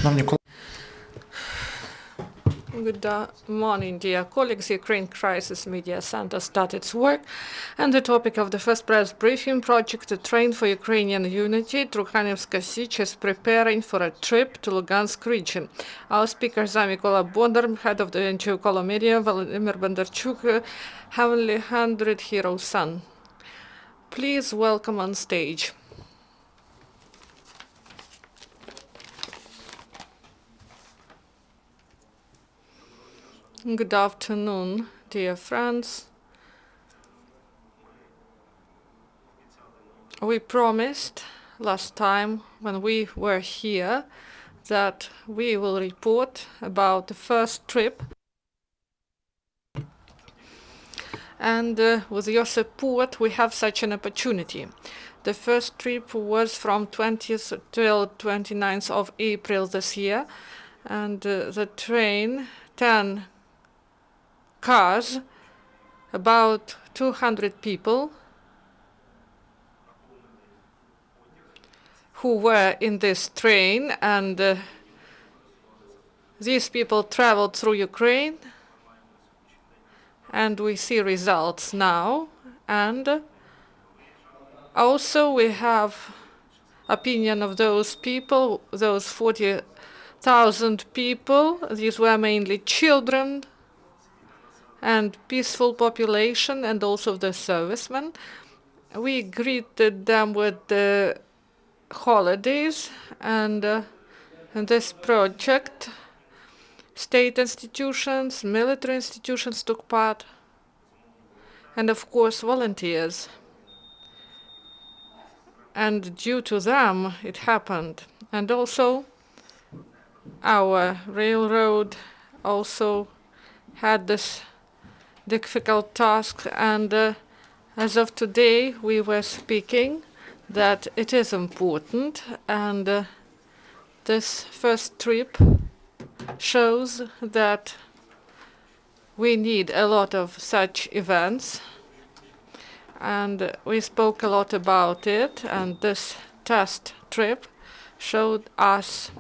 Good morning, dear colleagues. Ukraine Crisis Media Center started its work, and the topic of the first press briefing project, to train for Ukrainian unity, Trukhanevska Sich is preparing for a trip to Lugansk region. Our speakers are Mykola Bondar, head of the NGO Kolo Media, Vladimir Bondarchuk, Heavenly 100 Hero Son. Please welcome on stage. Good afternoon, dear friends. We promised last time when we were here that we will report about the first trip. And with your support, we have such an opportunity. The first trip was from 20th till 29th of April this year. And the train, 10 cars, about 200 people who were in this train, and these people traveled through Ukraine, and we see results now. And also we have opinion of those people, those 40,000 people. These were mainly children and peaceful population, and also the servicemen. We greeted them with the holidays, and in this project, state institutions, military institutions took part, and of course volunteers. And due to them, it happened. And also, our railroad also had this difficult task, and as of today, we were speaking that it is important, and this first trip shows that we need a lot of such events, and we spoke a lot about it, and this test trip showed us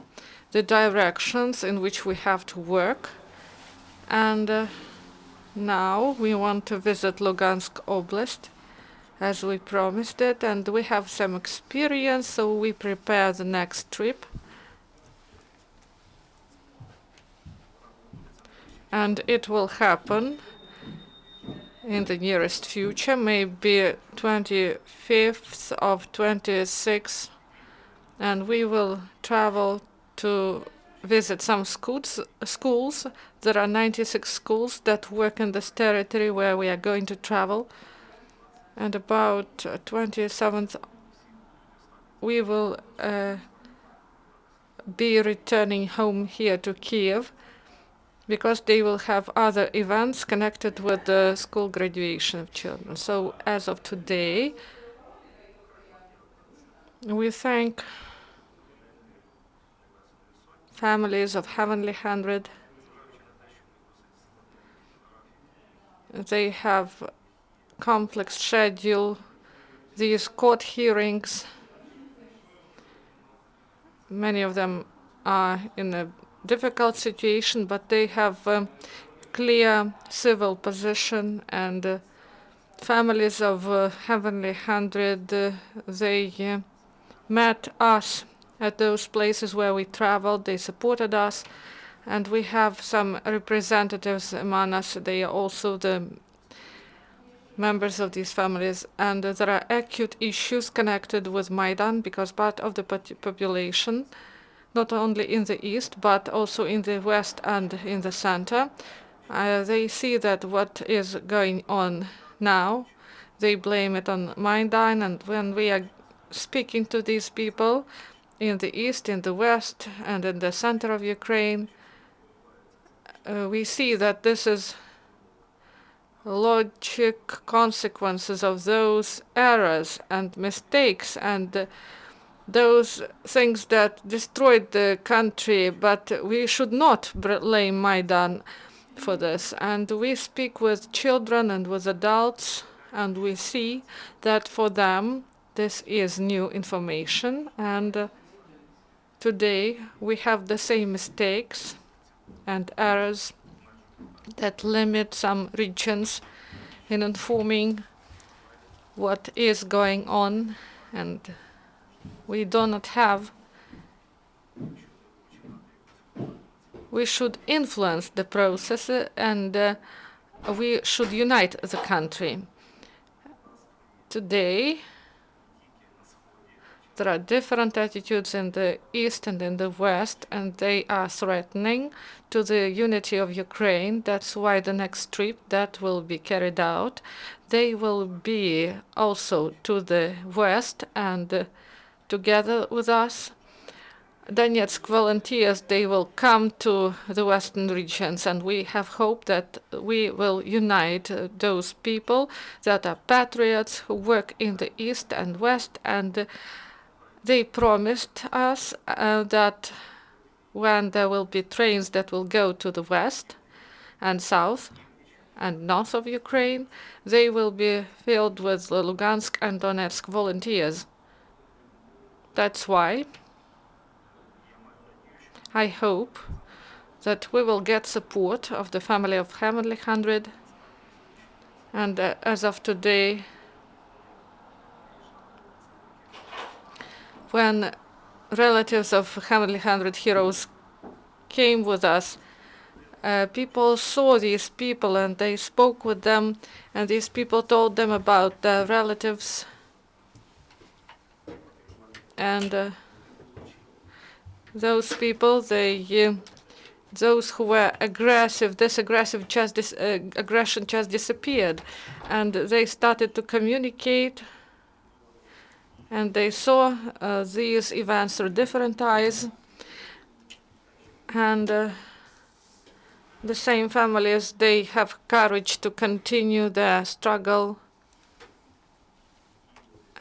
the directions in which we have to work. And now we want to visit Lugansk Oblast, as we promised it, and we have some experience, so we prepare the next trip. And it will happen in the nearest future, maybe 25th of 26th, and we will travel to visit some schools. There are 96 schools that work in this territory where we are going to travel. And about 27th, we will be returning home here to Kiev, because they will have other events connected with the school graduation of children. So as of today, we thank families of Heavenly 100. They have complex schedule, these court hearings. Many of them are in a difficult situation, but they have a clear civil position, and families of Heavenly 100, they met us at those places where we traveled. They supported us, and we have some representatives among us. They are also the members of these families, and there are acute issues connected with Maidan, because part of the population, not only in the east, but also in the west and in the center, they see that what is going on now, they blame it on Maidan. And when we are speaking to these people in the east, in the west, and in the center of Ukraine, we see that this is logic consequences of those errors and mistakes and those things that destroyed the country, but we should not blame Maidan for this. And we speak with children and with adults, and we see that for them this is new information, and Today, we have the same mistakes and errors that limit some regions in informing what is going on, and we do not have. We should influence the process, and we should unite the country. Today, there are different attitudes in the East and in the West, and they are threatening to the unity of Ukraine. That's why the next trip that will be carried out, they will be also to the West and together with us. Donetsk volunteers, they will come to the Western regions, and we have hope that we will unite those people that are patriots who work in the East and West, and they promised us that when there will be trains that will go to the west and south and north of Ukraine, they will be filled with Lugansk and Donetsk volunteers. That's why I hope that we will get support of the family of Heavenly 100. And as of today, when relatives of Heavenly 100 heroes came with us, people saw these people and they spoke with them, and these people told them about their relatives. And those people, those who were aggressive, this aggressive aggression just disappeared, and they started to communicate, and they saw these events through different eyes, and the same families, they have courage to continue their struggle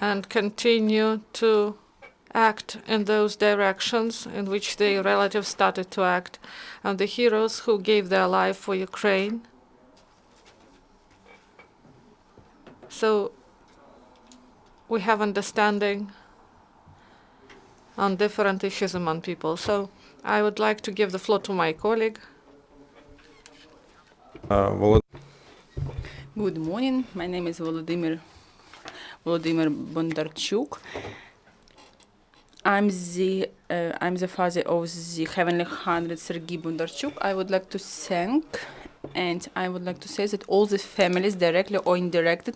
and continue to act in those directions in which their relatives started to act, and the heroes who gave their life for Ukraine. So we have understanding on different issues among people. So I would like to give the floor to my colleague. Good morning. My name is Volodymyr Bondarchuk. I'm the father of the Heavenly 100, Sergei Bondarchuk. I would like to thank, and I would like to say that all the families, directly or indirectly,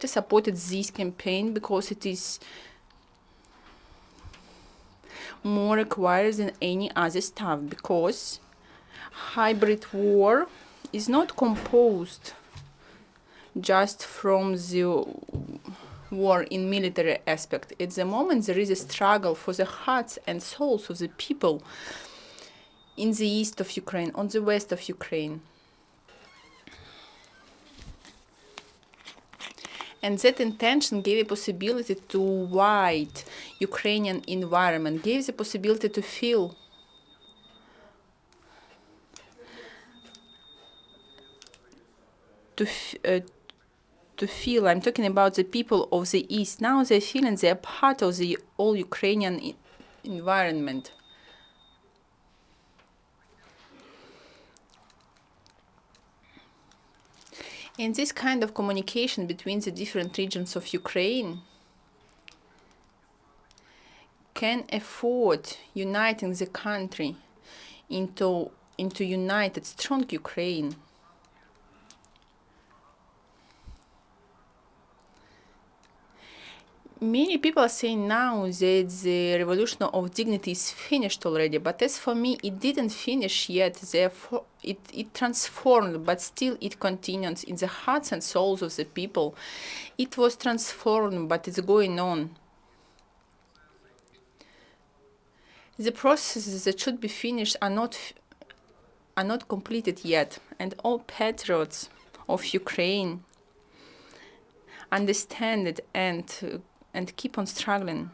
supported this campaign because it is more required than any other stuff. Because hybrid war is not composed just from the war in military aspect. At the moment, there is a struggle for the hearts and souls of the people in the east of Ukraine, on the west of Ukraine. And that intention gave a possibility to wide Ukrainian environment, gave the possibility to feel I'm talking about the people of the East. Now they're feeling they're part of the all Ukrainian environment. And this kind of communication between the different regions of Ukraine can afford uniting the country into united, strong Ukraine. Many people are saying now that the revolution of dignity is finished already, but as for me, it didn't finish yet. Therefore, it transformed, but still it continues in the hearts and souls of the people. It was transformed, but it's going on. The processes that should be finished are not completed yet, and all patriots of Ukraine understand it and keep on struggling.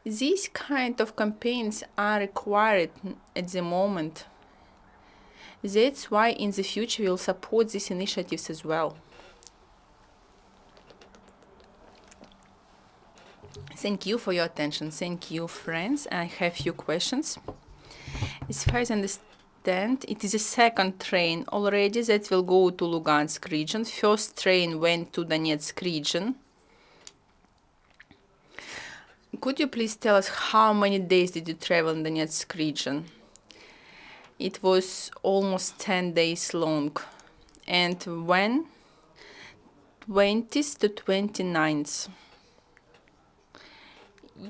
These kind of campaigns are required at the moment. That's why in the future we'll support these initiatives as well. Thank you for your attention. Thank you, friends. I have few questions. As far as I understand, it is a second train already that will go to Lugansk region. First train went to Donetsk region. Could you please tell us how many days did you travel in Donetsk region? It was almost 10 days long. And when? 20th to 29th.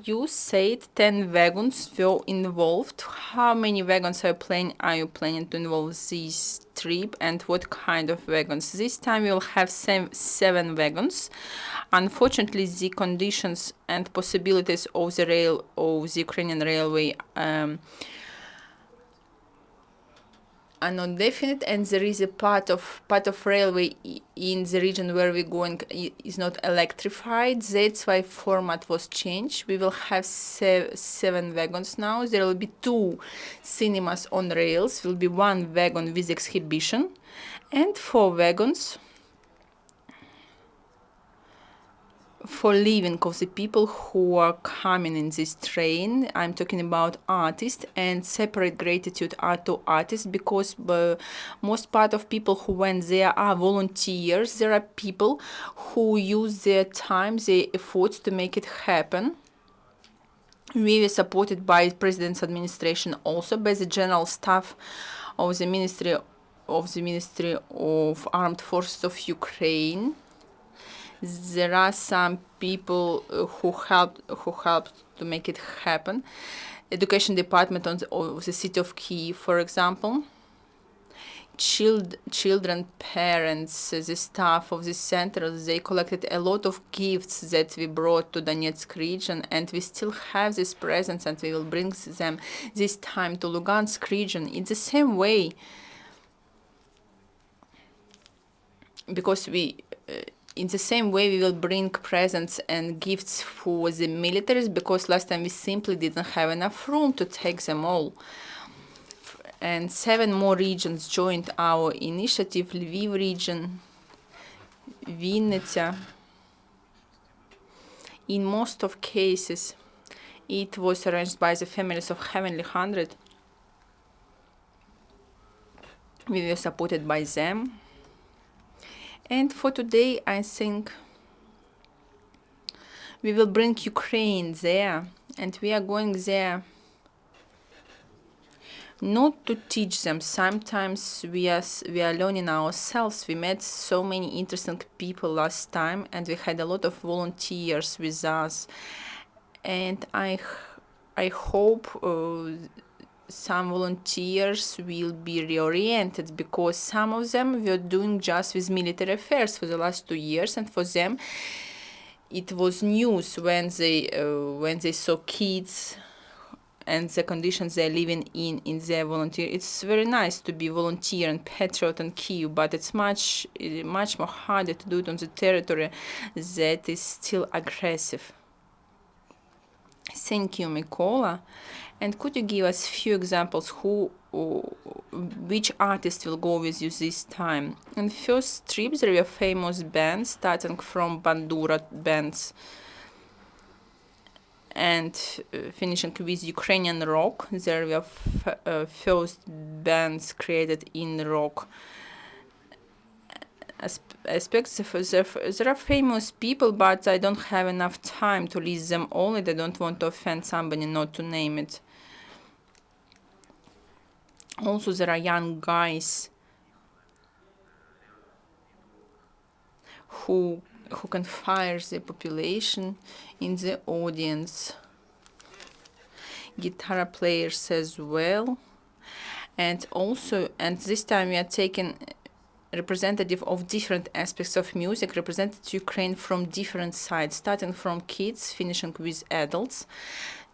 You said 10 wagons were involved. How many wagons are you planning to involve this trip, and what kind of wagons? This time we will have 7 wagons. Unfortunately, the conditions and possibilities of the Ukrainian railway are not definite, and there is a part of railway in the region where we're going is not electrified. That's why format was changed. We will have 7 wagons now. There will be 2 cinemas on rails. Will be 1 wagon with exhibition, and 4 wagons for living of the people who are coming in this train. I'm talking about artists, and separate gratitude are to artists, because most part of people who went there are volunteers. There are people who use their time, their efforts to make it happen. We were supported by President's administration, also by the general staff of the Ministry of Armed Forces of Ukraine. There are some people who helped to make it happen. Education department of the city of Kyiv, for example. Children, parents, the staff of the center, they collected a lot of gifts that we brought to Donetsk region, and we still have this presence, and we will bring them this time to Lugansk region. In the same way, because in the same way, we will bring presents and gifts for the militaries, because last time we simply didn't have enough room to take them all. And 7 more regions joined our initiative: Lviv region, Vinnytsia. In most of cases, it was arranged by the families of Heavenly 100. We were supported by them. And for today, I think we will bring Ukraine there, and we are going there not to teach them. Sometimes we are learning ourselves. We met so many interesting people last time, and we had a lot of volunteers with us. And I hope some volunteers will be reoriented, because some of them were doing just with military affairs for the last 2 years, and for them it was news when they saw kids and the conditions they're living in their volunteer. It's very nice to be volunteer and patriot in Kyiv, but it's much more harder to do it on the territory that is still aggressive. Thank you, Mykola. And could you give us a few examples which artist will go with you this time? In first trip, there were famous bands, starting from Bandura bands and finishing with Ukrainian rock. There were first bands created in rock aspects. There are famous people, but I don't have enough time to list them all, and I don't want to offend somebody not to name it. Also, there are young guys who can fire the population in the audience. Guitar players as well. And this time we are taking representative of different aspects of music, represented Ukraine from different sides, starting from kids, finishing with adults.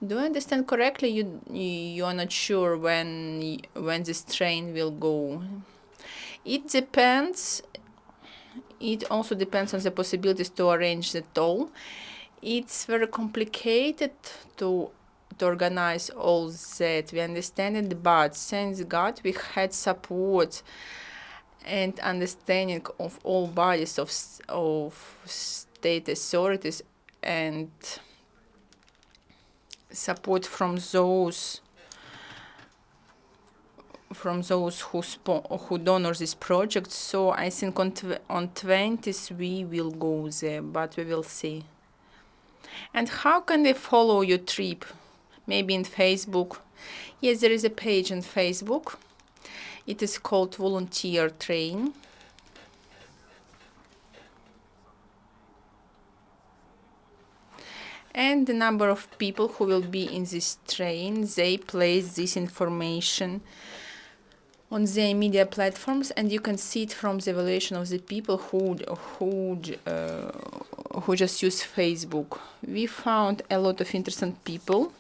Do I understand correctly? You are not sure when this train will go. It depends. It also depends on the possibilities to arrange the toll. It's very complicated to organize all that. We understand it, but thanks God we had support and understanding of all bodies of state authorities, and support from those who donor this project. So I think on 20th we will go there, but we will see. And how can they follow your trip? Maybe in Facebook. Yes, there is a page on Facebook. It is called Volunteer Train. And the number of people who will be in this train, they place this information on their media platforms, and you can see it from the evaluation of the people who just use Facebook. We found a lot of interesting people.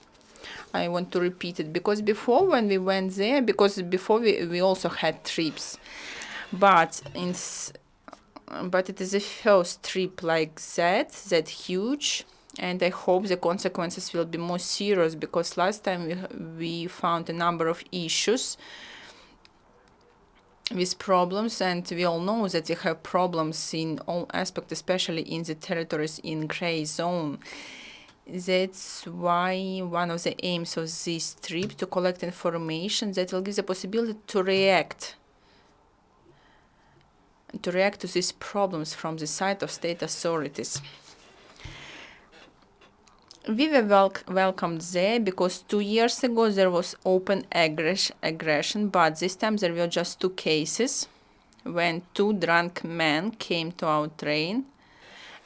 I want to repeat it because before when we went there, because before we also had trips, but it is the first trip like that huge, and I hope the consequences will be more serious, because last time we found a number of issues with problems, and we all know that they have problems in all aspects, especially in the territories in gray zone. That's why one of the aims of this trip to collect information that will give the possibility to react to these problems from the side of state authorities. We were welcomed there because 2 years ago there was open aggression, but this time there were just 2 cases when 2 drunk men came to our train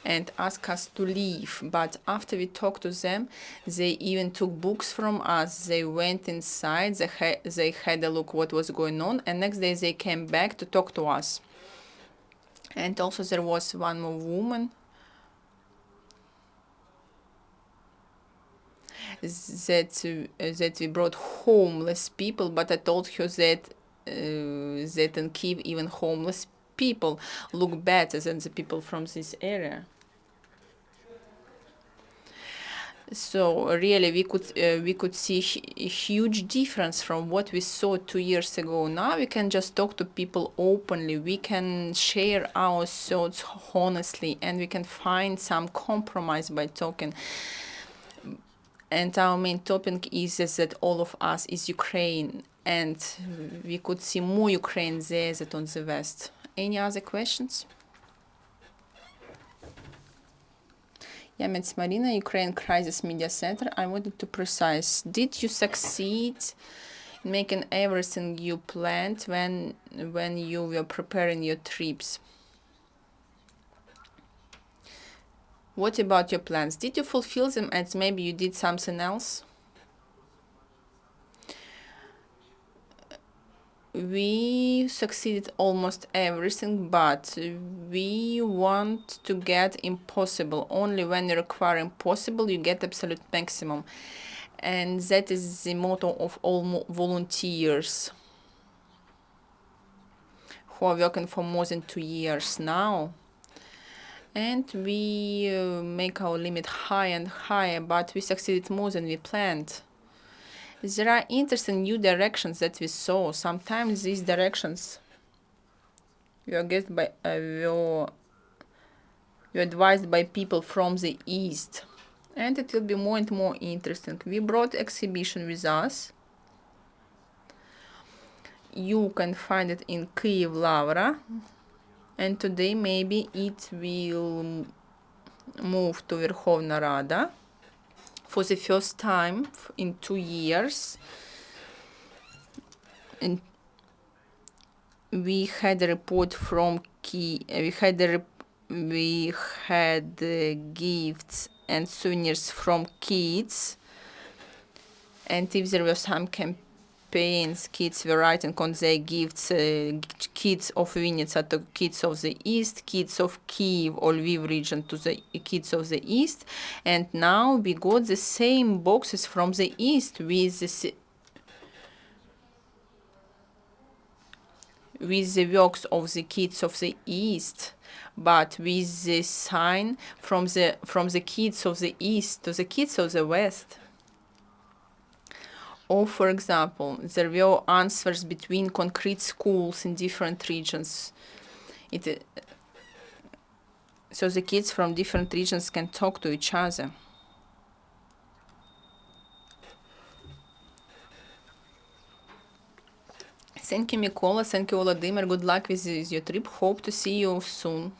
and asked us to leave. But after we talked to them, they even took books from us. They went inside, they had a look what was going on, and next day they came back to talk to us. And also there was one more woman that we brought homeless people, but I told her that in Kyiv even homeless people look better than the people from this area. So really we could see a huge difference from what we saw 2 years ago. Now we can just talk to people openly, we can share our thoughts honestly, and we can find some compromise by talking. And our main topic is that all of us is Ukraine, and we could see more Ukraine there than on the West. Any other questions? Yamets Marina, Ukraine Crisis Media Center. I wanted to precise, did you succeed in making everything you planned when you were preparing your trips? What about your plans? Did you fulfill them, and maybe you did something else? We succeeded almost everything, but we want to get impossible. Only when you require impossible, you get absolute maximum. And that is the motto of all volunteers who are working for more than 2 years now. And we make our limit higher and higher, but we succeeded more than we planned. There are interesting new directions that we saw. Sometimes these directions were advised by people from the east, and it will be more and more interesting. We brought exhibition with us. You can find it in Kyiv Lavra, and today maybe it will move to Verkhovna Rada for the first time in 2 years. And we had a report from Kyiv. We had gifts and souvenirs from kids, and if there were some campaigns, kids were writing on their gifts, kids of Vinnytsia to kids of the east, kids of Kyiv or Lviv region to the kids of the east. And now we got the same boxes from the east with the works of the kids of the east, but with the sign from the kids of the east to the kids of the west. Or, for example, there were answers between concrete schools in different regions. So the kids from different regions can talk to each other. Thank you, Mikola. Thank you, Volodymyr. Good luck with your trip. Hope to see you soon.